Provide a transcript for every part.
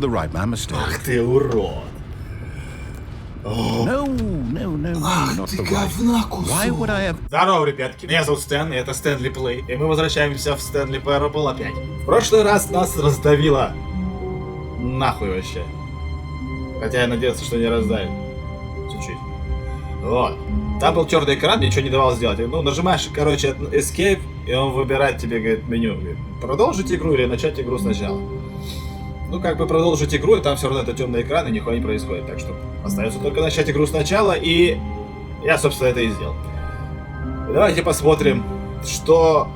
the right man mistake. Ах ты урод. No, not Ты the right. говна Why would I кусок. have... Здорово, ребятки, меня зовут Стэн, и это Stanley Play, и мы возвращаемся в Stanley Parable опять. В прошлый раз нас раздавило. Нахуй вообще. Хотя я надеялся, что не раздавит. Чуть-чуть. Вот. Там был черный экран, ничего не давал сделать. Ну, нажимаешь, короче, Escape, и он выбирает тебе, говорит, меню. Говорит, продолжить игру или начать игру сначала. Ну, как бы продолжить игру, и там все равно это темный экран, и нихуя не происходит. Так что остается только начать игру сначала, и я, собственно, это и сделал. Давайте посмотрим, что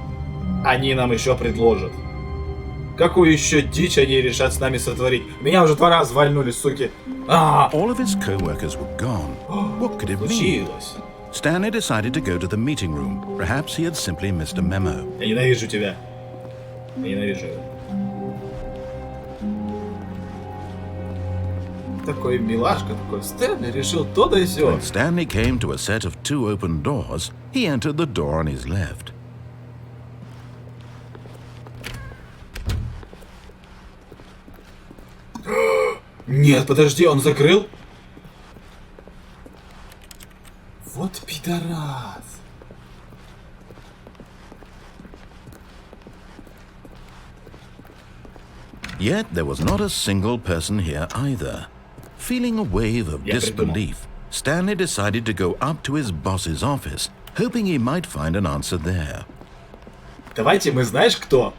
они нам еще предложат. Какую еще дичь они решат с нами сотворить. Меня уже 2 раза вальнули, суки. All of his co-workers were gone. What could it mean? Случилось. Stanley decided to go to the meeting room. Perhaps he had simply missed a memo. Я ненавижу тебя. Я ненавижу. Такой милашка, такой Стэнли решил то да и сё. When Stanley came to a set of 2 open doors, he entered the door on his left. Нет, подожди, он закрыл? Вот пидорас. Yet there was not a single person here either. Feeling a wave of disbelief, Stanley decided to go up to his boss's office, hoping he might find an answer there. Давайте мы, знаешь, кто?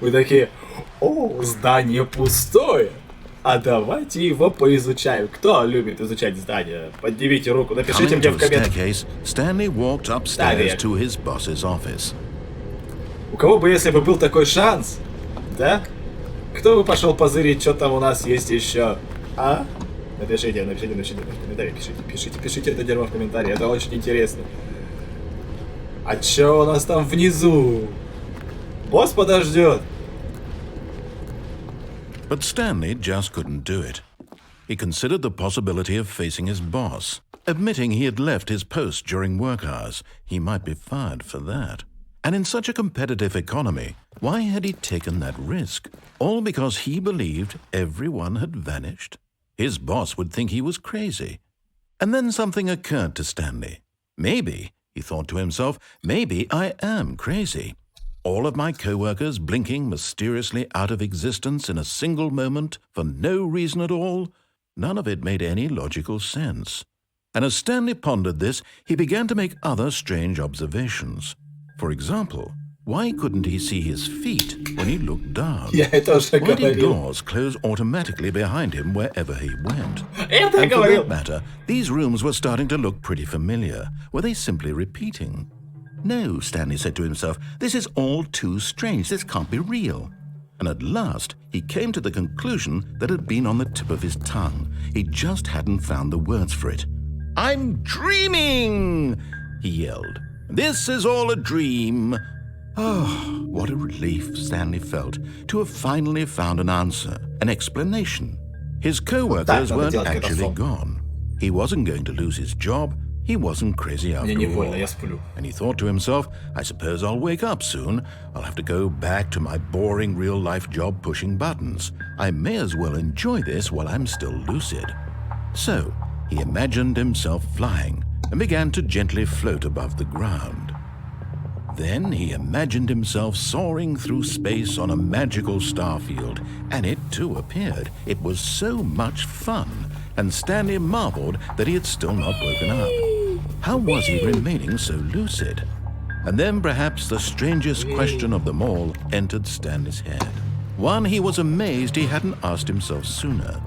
Мы такие, о, здание пустое. А давайте его поизучаем. Кто любит изучать здания? Поднимите руку, напишите Coming мне to в a комментах. staircase, Stanley walked upstairs to his boss's office. У кого бы, если бы был такой шанс, да? Кто бы пошел позырить, что там у нас есть еще? А? Напишите в комментарии, пишите это дерьмо в комментарии, это очень интересно. А что у нас там внизу? Босс подождет. But Stanley just couldn't do it. He considered the possibility of facing his boss. Admitting he had left his post during work hours, he might be fired for that. And in such a competitive economy, why had he taken that risk? All because he believed everyone had vanished? His boss would think he was crazy. And then something occurred to Stanley. Maybe, he thought to himself, maybe I am crazy. All of my co-workers blinking mysteriously out of existence in a single moment for no reason at all? None of it made any logical sense. And as Stanley pondered this, he began to make other strange observations. For example, why couldn't he see his feet when he looked down? Я это уже Why did говорил. doors close automatically behind him wherever he went? Это And for говорил. that matter, these rooms were starting to look pretty familiar. Were they simply repeating? No, Stanley said to himself, this is all too strange. This can't be real. And at last, he came to the conclusion that had been on the tip of his tongue. He just hadn't found the words for it. I'm dreaming, he yelled. This is all a dream. Oh, what a relief Stanley felt to have finally found an answer, an explanation. His co-workers weren't actually gone. He wasn't going to lose his job. He wasn't crazy after Мне не all. больно, я сплю. And he thought to himself, I suppose I'll wake up soon. I'll have to go back to my boring real-life job pushing buttons. I may as well enjoy this while I'm still lucid. So, he imagined himself flying and began to gently float above the ground. Then he imagined himself soaring through space on a magical starfield, and it too appeared. It was so much fun, and Stanley marveled that he had still not woken up. How was he remaining so lucid? And then perhaps the strangest question of them all entered Stanley's head. One he was amazed he hadn't asked himself sooner.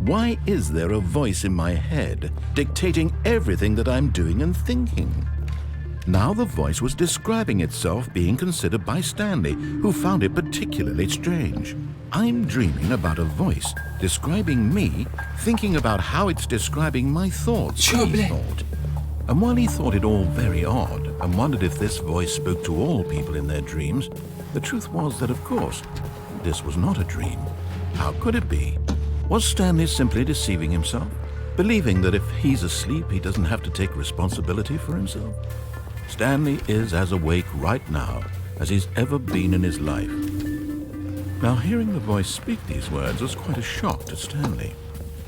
Why is there a voice in my head dictating everything that I'm doing and thinking? Now the voice was describing itself being considered by Stanley, who found it particularly strange. I'm dreaming about a voice describing me, thinking about how it's describing my thoughts, he thought. And while he thought it all very odd and wondered if this voice spoke to all people in their dreams, the truth was that, of course, this was not a dream. How could it be? Was Stanley simply deceiving himself, believing that if he's asleep, he doesn't have to take responsibility for himself? Stanley is as awake right now as he's ever been in his life. Now, hearing the voice speak these words was quite a shock to Stanley.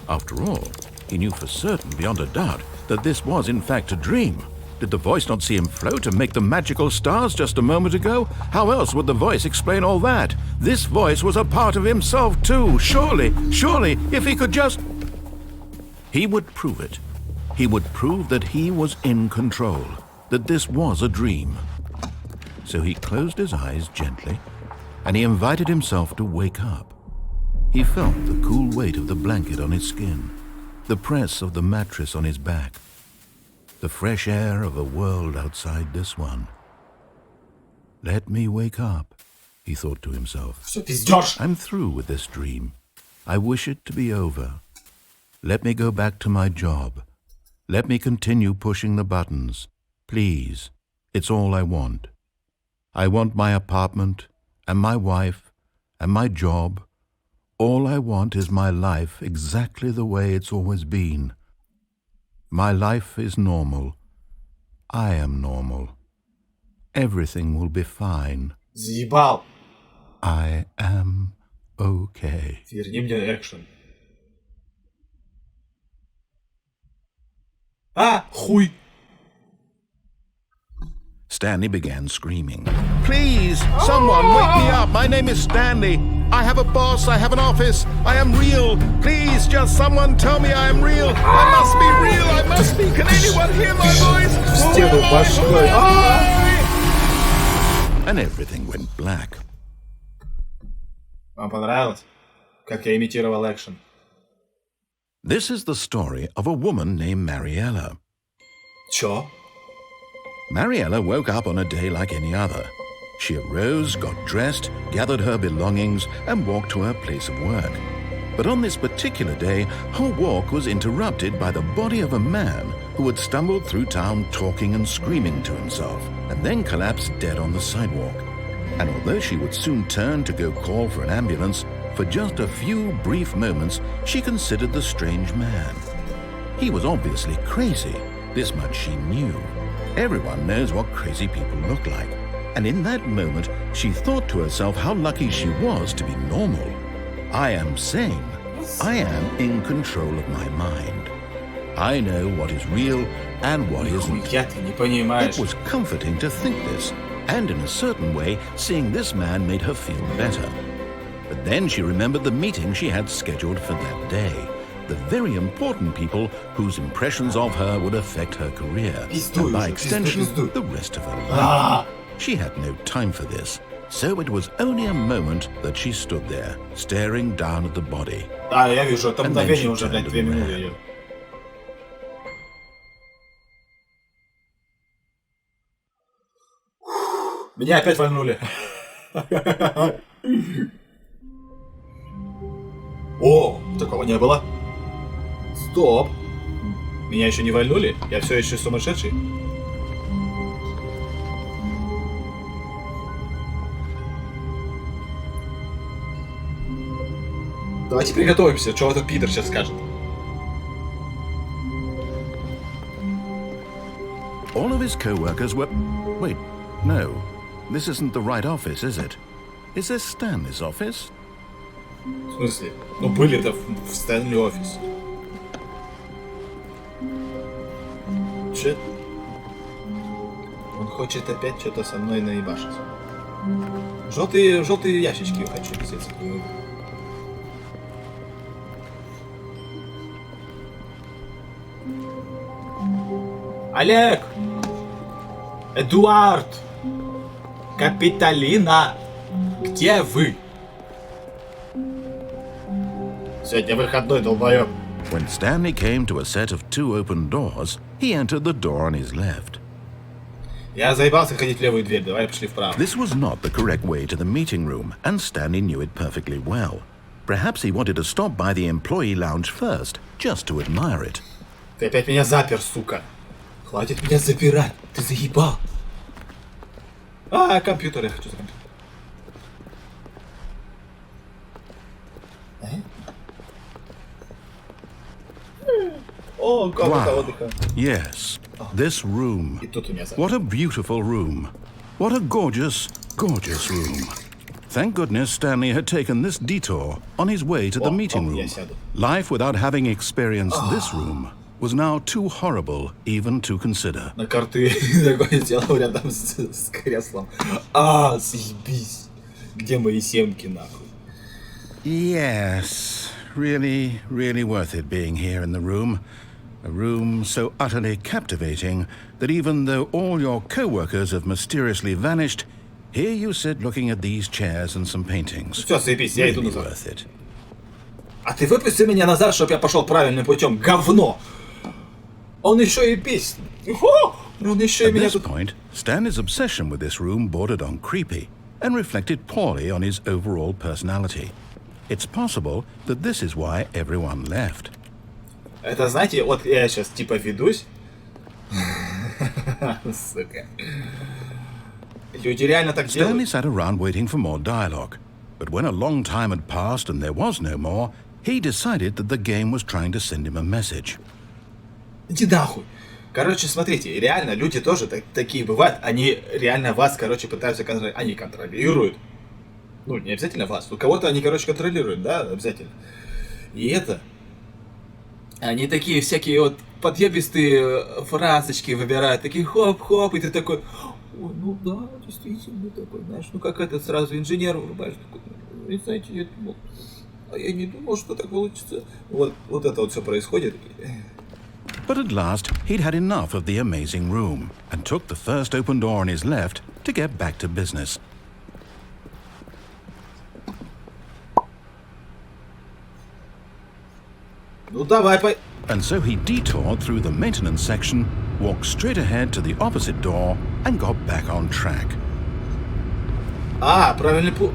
After all, he knew for certain, beyond a doubt, that this was in fact a dream. Did the voice not see him float and make the magical stars just a moment ago? How else would the voice explain all that? This voice was a part of himself too. Surely, if he could just... He would prove it. He would prove that he was in control, that this was a dream. So he closed his eyes gently, and he invited himself to wake up. He felt the cool weight of the blanket on his skin, the press of the mattress on his back, the fresh air of a world outside this one. Let me wake up, he thought to himself. I'm through with this dream. I wish it to be over. Let me go back to my job. Let me continue pushing the buttons. Please, it's all I want. I want my apartment, and my wife, and my job. All I want is my life exactly the way it's always been. My life is normal. I am normal. Everything will be fine. Заебал. I am okay. Верни мне экшен. Хуй. Stanley began screaming. Please, someone wake me up. My name is Stanley. I have a boss. I have an office. I am real. Please, just someone tell me I am real. I must be real. I must be. Can anyone hear my voice? And everything went black. Вам понравилось, как я имитировал экшен? This is the story of a woman named Mariella. Чё? Mariella woke up on a day like any other. She arose, got dressed, gathered her belongings, and walked to her place of work. But on this particular day, her walk was interrupted by the body of a man who had stumbled through town talking and screaming to himself, and then collapsed dead on the sidewalk. And although she would soon turn to go call for an ambulance, for just a few brief moments, she considered the strange man. He was obviously crazy. This much she knew. Everyone knows what crazy people look like. And in that moment, she thought to herself how lucky she was to be normal. I am sane. I am in control of my mind. I know what is real and what isn't. It was comforting to think this, and in a certain way, seeing this man made her feel better. But then she remembered the meeting she had scheduled for that day. The very important people whose impressions of her would affect her career, and by extension, the rest of her life. She had no time for this, so it was only a moment that she stood there, staring down at the body. Я вижу, это мгновение уже, блядь, 2 минуты идет. Меня опять вальнули. О, такого не было. Стоп. Меня еще не вальнули? Я все еще сумасшедший? Давайте приготовимся, что этот пидор сейчас скажет. All of his co-workers were... Wait, no. This isn't the right office, is it? Is this Stanley's office? В смысле? Ну были-то в Стэнли офис. Че? Он хочет опять что-то со мной наебашить. Желтые ящички я хочу писать. Олег! Эдуард! Капиталина! Где вы? Сегодня выходной, долбоёб. When Stanley came to a set of 2 open doors, he entered the door on his left. Я заебался ходить в левую дверь, давай пошли вправо. This was not the correct way to the meeting room, and Stanley knew it perfectly well. Perhaps he wanted to stop by the employee lounge first, just to admire it. Ты опять меня запер, сука. Хватит меня запирать, ты заебал. Компьютер, я хочу за компьютер. О, комната отдыха. Yes, this room. What a beautiful room. What a gorgeous, gorgeous room. Thank goodness Stanley had taken this detour on his way to the meeting room. Life without having experienced this room was now too horrible even to consider. На карты такое сделал рядом с креслом. Съебись. Где мои семки, нахуй? Yes, really, really worth it being here in the room. A room so utterly captivating that even though all your co-workers have mysteriously vanished, here you sit looking at these chairs and some paintings. Все, съебись, я иду Really назад. worth it. А ты выпусти меня назад, чтобы я пошел правильным путем, говно! Он еще и песни. Он еще и At меня this тут... point, Stanley's obsession with this room bordered on creepy and reflected poorly on his overall personality. It's possible that this is why everyone left. Это, знаете, вот я сейчас типа ведусь. Сука. Люди реально так Stanley делают. sat around waiting for more dialogue, but when a long time had passed and there was no more, he decided that the game was trying to send him a message. Иди нахуй. Короче, смотрите, реально люди тоже такие бывают. Они реально вас, короче, пытаются контролировать. Они контролируют. Ну, не обязательно вас. У кого-то они, короче, контролируют, да, обязательно. И это... Они такие всякие вот подъебистые фразочки выбирают. Такие хоп-хоп, и ты такой... Ой, ну да, действительно такой, знаешь. Ну как этот сразу инженер врубаешь. Такой, вы знаете, я думал... А я не думал, что так получится. Вот это вот все происходит. But at last, he'd had enough of the amazing room and took the first open door on his left to get back to business. Ну давай, And so he detoured through the maintenance section, walked straight ahead to the opposite door, and got back on track. Правильный путь.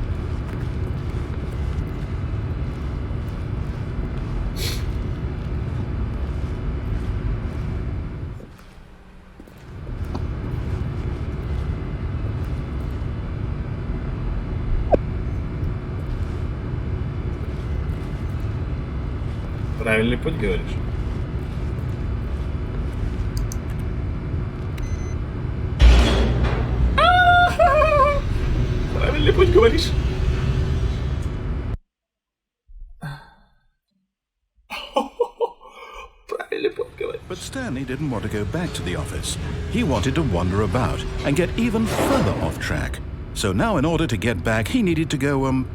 Правильный путь, говоришь? Правильный путь, говоришь? Правильный путь, говоришь? But Stanley didn't want to go back to the office. He wanted to wander about and get even further off track. So now in order to get back, he needed to go,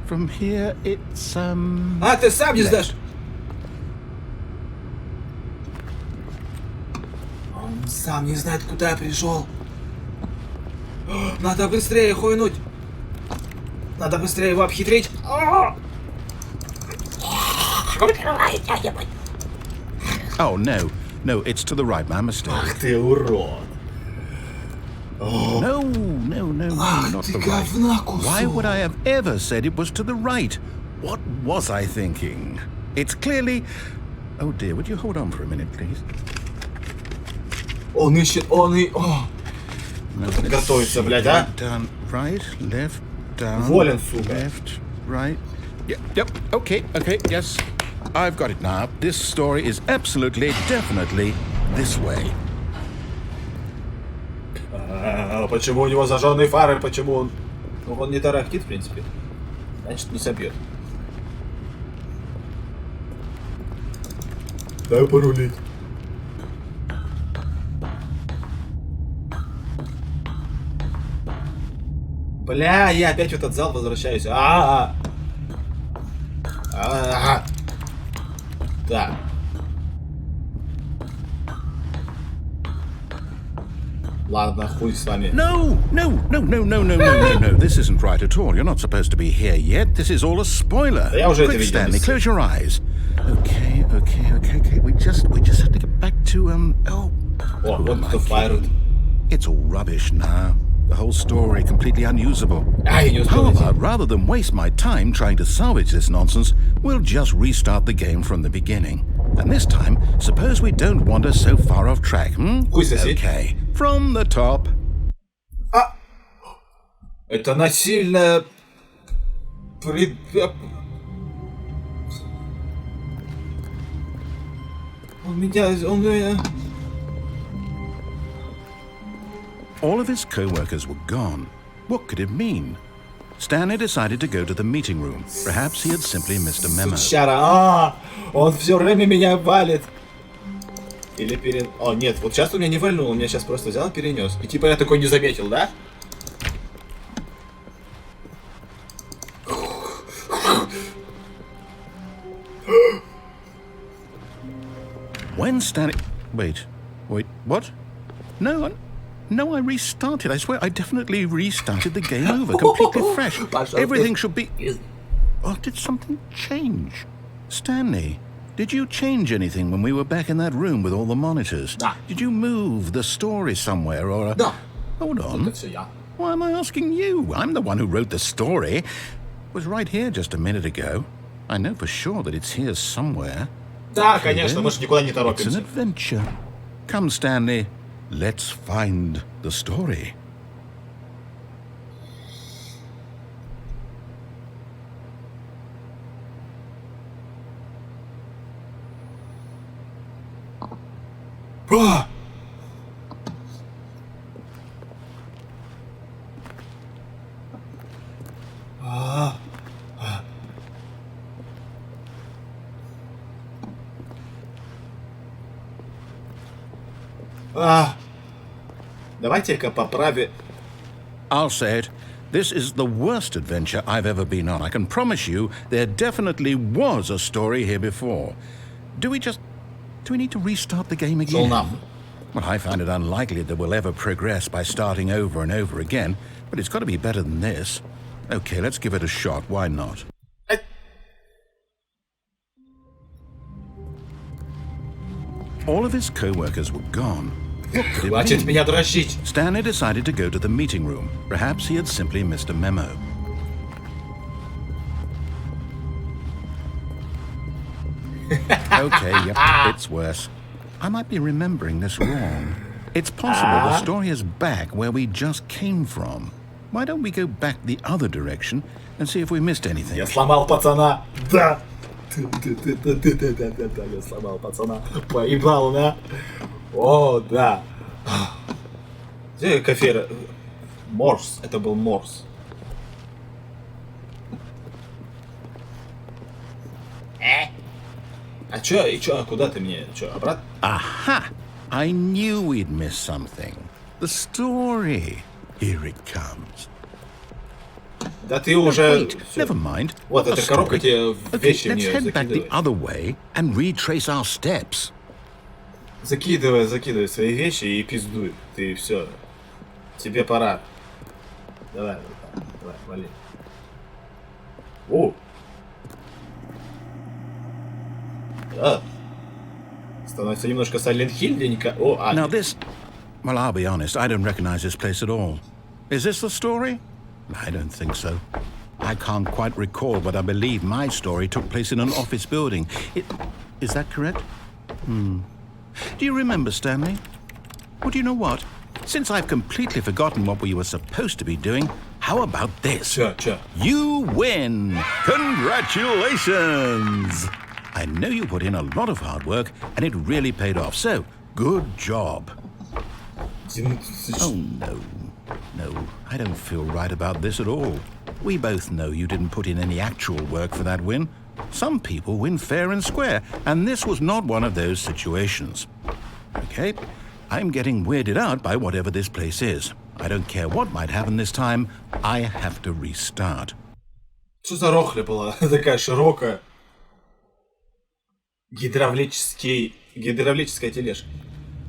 from here it's, Ты сам не знаешь. Он сам не знает, куда я пришел. Надо быстрее хуйнуть. Надо быстрее его обхитрить. Oh, no, it's to the right, my mistake. Ах ты урод. No, not ты the говна right. кусок. Why would I have ever said it was to the right? What was I thinking? It's clearly... Oh dear, would you hold on for a minute, please? Он ищет, No, Тут let's готовится, see. блядь, а? Down, right, left, down, Волен, сука. left, right. Yep, okay, yes. I've got it now. This story is absolutely, definitely this way. Почему у него зажженные фары? Почему он... Ну, он не тарахтит, в принципе. Значит, не собьет. Дай порулить. Бля, я опять в этот зал возвращаюсь. Так. Ладно, хуй с вами. No. This isn't right at all. You're not supposed to be here yet. This is all a spoiler. Я уже это Quick, видел. Stanley, close your eyes. Okay. We just have to get back to, О, вот кто файрит. It's all rubbish now. The whole story completely unusable. Я не успел How найти. about, rather than waste my time trying to salvage this nonsense, we'll just restart the game from the beginning. And this time, suppose we don't wander so far off track, Хуй соси. Okay, from the top. Это насильно... Он меня... All of his co-workers were gone. What could it mean? Stanley decided to go to the meeting room. Perhaps he had simply missed a memo. Сучара, он все время меня валит. Или О, нет, вот сейчас он меня не вальнул, он меня сейчас просто взял и перенес. И типа я такой не заметил, да? When Stanley... Wait, what? No, I restarted. I swear, I definitely restarted the game over, completely fresh. Everything should be... Oh, did something change? Stanley, did you change anything when we were back in that room with all the monitors? Nah. Did you move the story somewhere or... No. Hold on. Why am I asking you? I'm the one who wrote the story. It was right here just a minute ago. I know for sure that it's here somewhere. Да, конечно, мы же никуда не It's an торопимся. adventure. Come, Stanley. Let's find the story. А! А! А! А! Давайте-ка поправим. I'll say it. This is the worst adventure I've ever been on. I can promise you there definitely was a story here before. Do we need to restart the game Шел again? нам. Well, I find it unlikely that we'll ever progress by starting over and over again, but it's got to be better than this. Okay, let's give it a shot. Why not? All of his co-workers were gone. What could it Хватит mean? меня дрочить. Stanley decided to go to the meeting room. Perhaps he had simply missed a memo. Okay, yep, it's worse. I might be remembering this wrong. It's possible the story is back where we just came from. Why don't we go back the other direction and see if we missed anything? Я сломал пацана. Да. Да, я сломал пацана. Поебал, да? О, да. Где кофейра? Морс. Это был Морс. А чё, и чё, а куда ты мне? Чё, обратно? Aha! I knew we'd missed something. The story. Here it comes. Да ты уже... Wait, never mind. Вот The эта коробка story. тебе Okay, вещи в let's нее head back the закидывай. other way and retrace our steps. Закидывай свои вещи и пиздуй. Ты все. Тебе пора. Давай, вали. О! Да. Становится немножко Silent Hill, денька. О, Now this... Well, I'll be honest, I don't recognize this place at all. Is this the story? I don't think so. I can't quite recall, but I believe my story took place in an office building. Is that correct? Do you remember, Stanley? Well, do you know what? Since I've completely forgotten what we were supposed to be doing, how about this? Чё? You win! Congratulations! I know you put in a lot of hard work, and it really paid off, so good job. Oh, no. No, I don't feel right about this at all. We both know you didn't put in any actual work for that win. Some people win fair and square, and this was not one of those situations. Okay, I'm getting weirded out by whatever this place is. I don't care what might happen this time, I have to restart. Что за рохля была? Такая широкая. Гидравлическая тележка.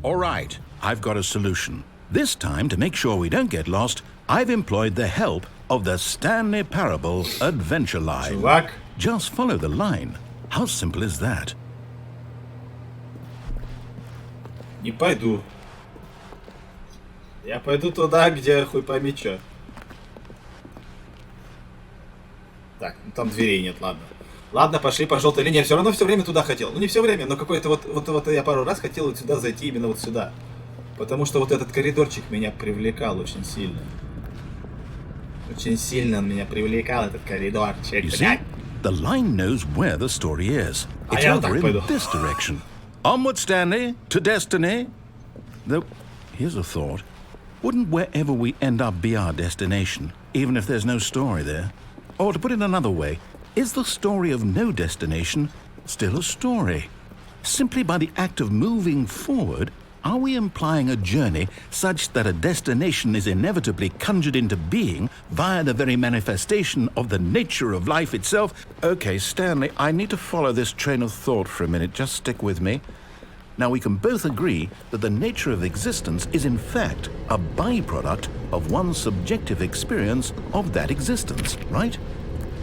All right, I've got a solution. This time, to make sure we don't get lost, I've employed the help of the Stanley Parable adventure line. Чувак. Just follow the line. How simple is that? Не пойду. Я пойду туда, где хуй пойми чё. Так, ну там дверей нет, ладно. Ладно, пошли по желтой линии. Я все равно все время туда хотел. Ну не все время, но какое-то вот я пару раз хотел вот сюда зайти, именно вот сюда. Потому что вот этот коридорчик меня привлекал очень сильно. Очень сильно он меня привлекал, этот коридорчик. You see, the line knows where the story is. It's я over так in пойду. this direction. Onward, Stanley, to destiny. Though, here's a thought. Wouldn't wherever we end up be our destination, even if there's no story there? Or to put it another way, is the story of no destination still a story? Simply by the act of moving forward, are we implying a journey such that a destination is inevitably conjured into being via the very manifestation of the nature of life itself? Okay, Stanley, I need to follow this train of thought for a minute. Just stick with me. Now, we can both agree that the nature of existence is in fact a byproduct of one's subjective experience of that existence, right?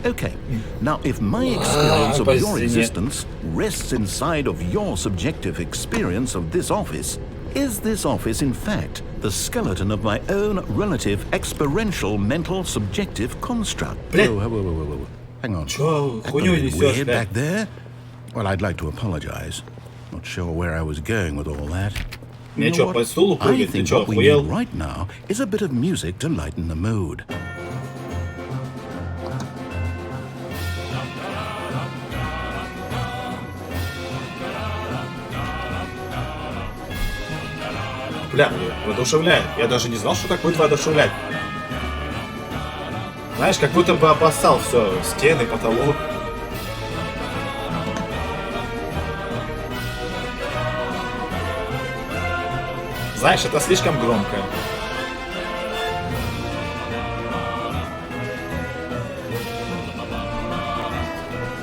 Okay, now if my experience of your existence rests inside of your subjective experience of this office, is this office in fact the skeleton of my own relative experiential mental subjective construct? Whoa. Hang on. That got a bit weird back there? Well, I'd like to apologize. Not sure where I was going with all that. You know what? I think what we need right now is a bit of music to lighten the mood. Бля, воодушевляет. Я даже не знал, что так будет воодушевлять. Знаешь, как будто бы опасал все. Стены, потолок. Знаешь, это слишком громко.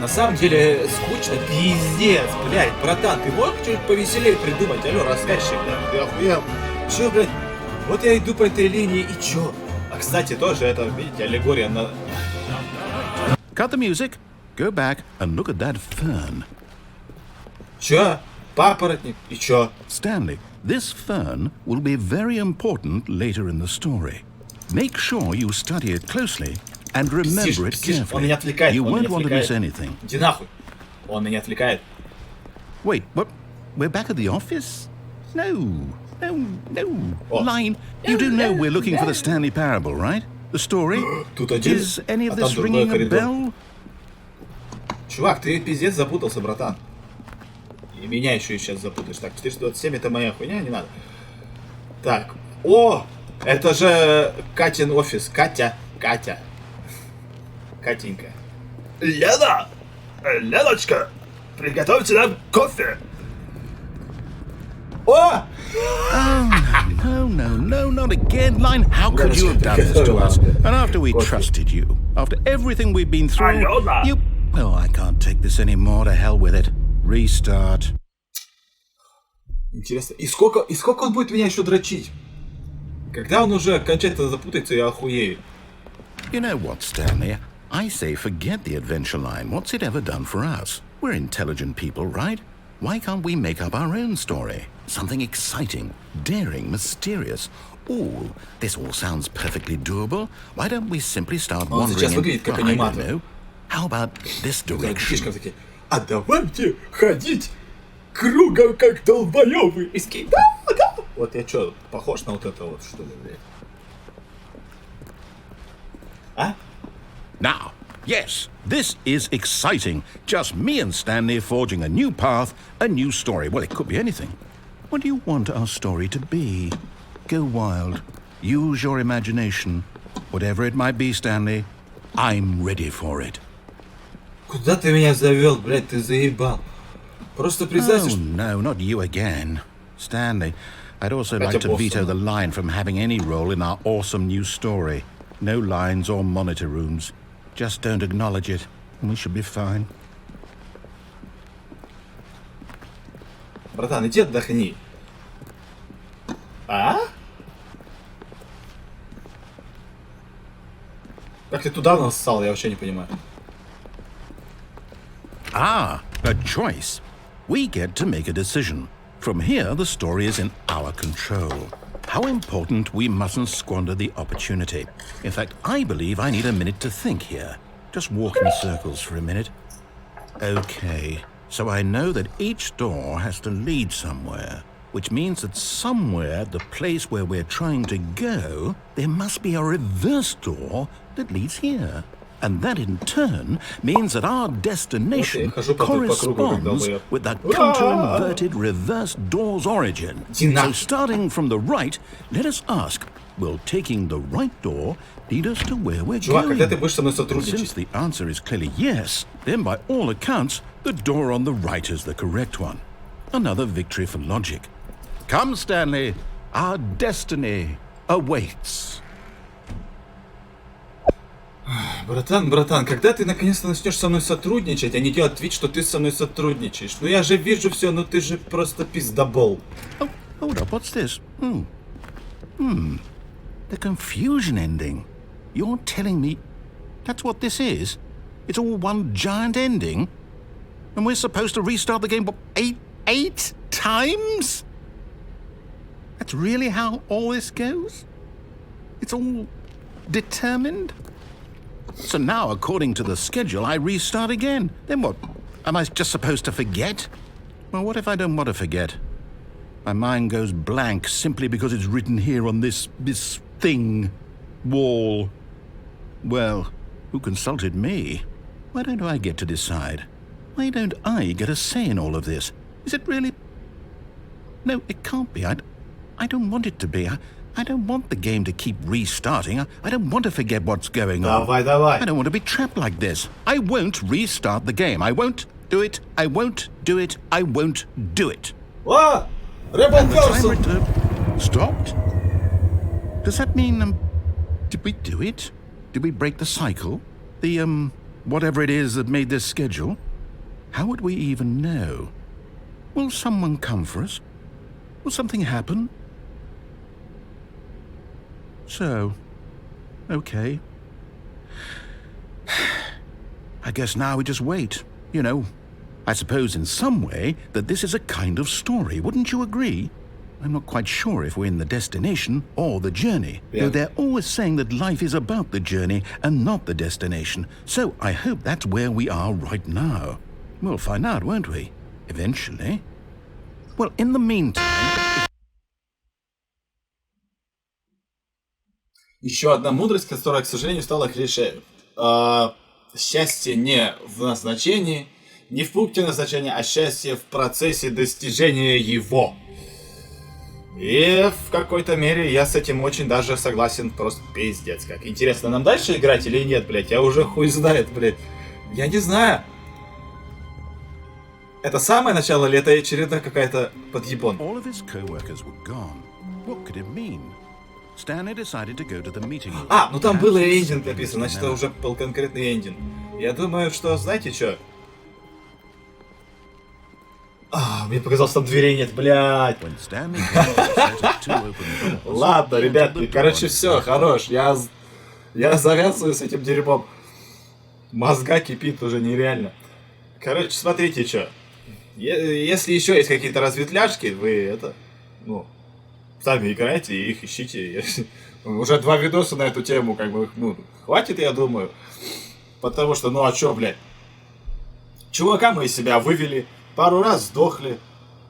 На самом деле скучно, пиздец, блядь, братан, ты можешь что-нибудь повеселее придумать? Алло, рассказчик, блядь, ты охуел? Чё, блядь, вот я иду по этой линии и чё? А, кстати, тоже это, видите, аллегория на... Cut the music, go back and look at that fern. Чё? Папоротник и чё? Stanley, this fern will be very important later in the story. Make sure you study it closely and remember it carefully. You won't want to miss anything. Иди нахуй. Он меня отвлекает. Wait, what? We're back at the office? No. Line, you do know we're looking for the Stanley Parable, right? The story? Is any of this ringing a bell? Чувак, ты пиздец запутался, братан. И меня еще и сейчас запутаешь. Так, 427 это моя хуйня, не надо. Так, о! Это же Катин офис. Катя. Катенька. Лена! Леночка! Приготовьте нам кофе! О! Oh, no, not again, Line. How could you have done this to us? And after we trusted you, after everything we've been through, you... Oh, I can't take this anymore. To hell with it. Restart. Интересно, и сколько он будет меня еще дрочить? Когда он уже окончательно запутается, я охуею. You know what, Stanley? I say forget the adventure line. What's it ever done for us? We're intelligent people, right? Why can't we make up our own story? Something exciting, daring, mysterious. Ooh, this all sounds perfectly doable. Why don't we simply start wandering in... I don't know. How about this direction? А давайте ходить кругом, как долбоёбы. Да. Вот я чё, похож на вот это вот, что ли, блядь? А? Now, yes, this is exciting. Just me and Stanley forging a new path, a new story. Well, it could be anything. What do you want our story to be? Go wild. Use your imagination. Whatever it might be, Stanley, I'm ready for it. Куда ты меня завел, блядь, ты заебал? Просто признайся, что... No, not you again. Stanley, I'd also like to veto the line from having any role in our awesome new story. No lines or monitor rooms. Just don't acknowledge it, and we should be fine. Братан, иди отдохни. А? Как ты туда нассал, я вообще не понимаю. Ah, a choice. We get to make a decision. From here, the story is in our control. How important we mustn't squander the opportunity. In fact, I believe I need a minute to think here. Just walk in circles for a minute. Okay, so I know that each door has to lead somewhere, which means that somewhere, the place where we're trying to go, there must be a reverse door that leads here. And that in turn means that our destination corresponds with the counter-inverted reverse door's origin. So starting from the right, let us ask, will taking the right door lead us to where we're Чувак, когда ты going? будешь со мной And сотрудничать? since the answer is clearly yes, then by all accounts, the door on the right is the correct one. Another victory for logic. Come, Stanley, our destiny awaits. Братан, когда ты наконец-то начнешь со мной сотрудничать, а не делать вид, что ты со мной сотрудничаешь? Ну я же вижу все, ну ты же просто пиздобол. Oh, hold up, what's this? The confusion ending. You're telling me that's what this is? It's all one giant ending? And we're supposed to restart the game, what, eight times? That's really how all this goes? It's all determined? So now, according to the schedule, I restart again. Then what? Am I just supposed to forget? Well, what if I don't want to forget? My mind goes blank simply because it's written here on this thing, wall. Well, who consulted me? Why don't I get to decide? Why don't I get a say in all of this? Is it really? No, it can't be. I don't want it to be. I don't want the game to keep restarting. I don't want to forget what's going on. Давай. I don't want to be trapped like this. I won't restart the game. I won't do it. I won't do it. I won't do it. О! Rebel The timer person! stopped? Does that mean, did we do it? Did we break the cycle? The, whatever it is that made this schedule? How would we even know? Will someone come for us? Will something happen? So, okay. I guess now we just wait, you know. I suppose in some way that this is a kind of story, wouldn't you agree? I'm not quite sure if we're in the destination or the journey, though they're always saying that life is about the journey and not the destination. So I hope that's where we are right now. We'll find out, won't we? Eventually. Well, in the meantime... Еще одна мудрость, которая, к сожалению, стала клише. Счастье не в назначении, не в пункте назначения, а счастье в процессе достижения его. И в какой-то мере я с этим очень даже согласен, просто пиздец как. Интересно, нам дальше играть или нет, блядь? Я уже хуй знает, блядь. Я не знаю. Это самое начало или это очередная какая-то подъебон? All of his co-workers were gone. What could it mean? Stanley decided to go to the meeting. Ну там было эндинг написано, значит это уже был конкретный эндинг. Я думаю, что, знаете что? Мне показалось, там дверей нет, блядь. Ладно, ребятки, короче, все, хорош. Я завязываю с этим дерьмом. Мозга кипит уже нереально. Короче, смотрите, что. Если еще есть какие-то разветвляшки, вы сами играете и их ищите. Уже 2 видоса на эту тему, как бы, хватит, я думаю. Потому что, а чё, блядь? Чувака мы из себя вывели, пару раз сдохли.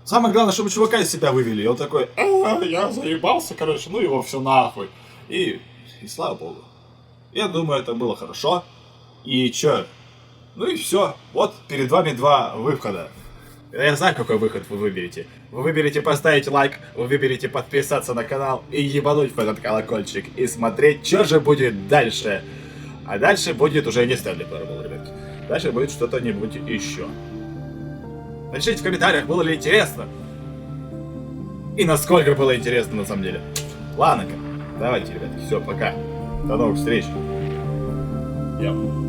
Самое главное, чтобы чувака из себя вывели. И он такой, я заебался, короче, его все нахуй. И слава богу. Я думаю, это было хорошо. И чё? И все. Вот перед вами 2 выхода. Я знаю, какой выход вы выберете. Вы выберете поставить лайк, вы выберете подписаться на канал и ебануть в этот колокольчик. И смотреть, что же будет дальше. А дальше будет уже не Stanley Parable, ребятки. Дальше будет что-то-нибудь еще. Напишите в комментариях, было ли интересно. И насколько было интересно на самом деле. Ладно-ка, давайте, ребятки, все, пока. До новых встреч. Йоу.